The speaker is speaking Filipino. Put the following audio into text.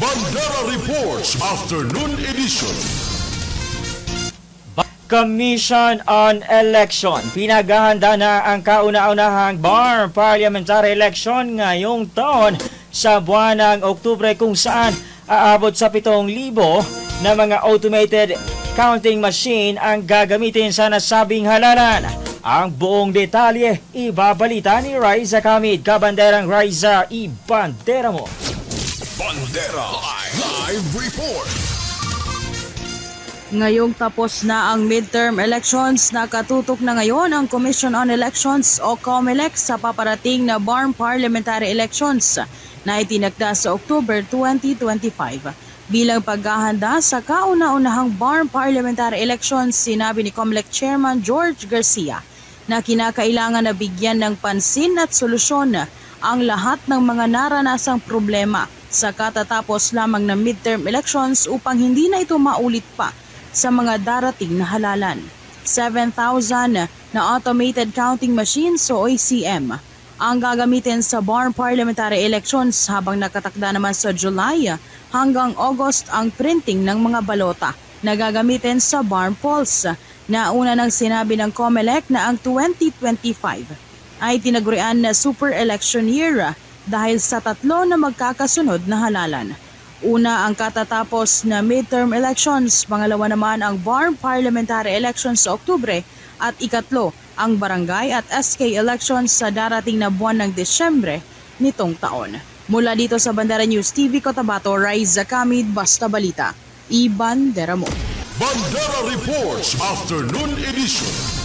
Bandera Reports Afternoon Edition. Commission on Election. Pinaghahanda na ang kauna-unahang BAR Parliamentary Election ngayong taon sa buwan ng Oktubre, kung saan aabot sa 7,000 na mga automated counting machine ang gagamitin sa nasabing halalan. Ang buong detalye ibabalita ni Riza Kamid. Kabanderang Riza, ibandera mo. Bandera Live Report. Ngayong tapos na ang midterm elections, nakatutok na ngayon ang Commission on Elections o COMELEC sa paparating na BAR Parliamentary Elections na itinakda sa October 2025. Bilang paghahanda sa kauna-unahang BAR Parliamentary Elections, sinabi ni COMELEC Chairman George Garcia na kinakailangan na bigyan ng pansin at solusyon ang lahat ng mga naranasang problema sa katatapos lamang ng midterm elections upang hindi na ito maulit pa sa mga darating na halalan. 7,000 na automated counting machines o ACM ang gagamitin sa BAR Parliamentary Elections, habang nakatakda naman sa July hanggang August ang printing ng mga balota na gagamitin sa BAR polls. Nauna nang sinabi ng COMELEC na ang 2025 ay tinagurian na super election year dahil sa 3 na magkakasunod na halalan. Una ang katatapos na midterm elections, pangalawa naman ang BAR Parliamentary Elections sa Oktubre, at ikatlo ang barangay at SK elections sa darating na buwan ng Desyembre nitong taon. Mula dito sa Bandera News TV Cotabato, Riza Kamid, Basta Balita. Ibandera mo. Bandera Reports Afternoon Edition.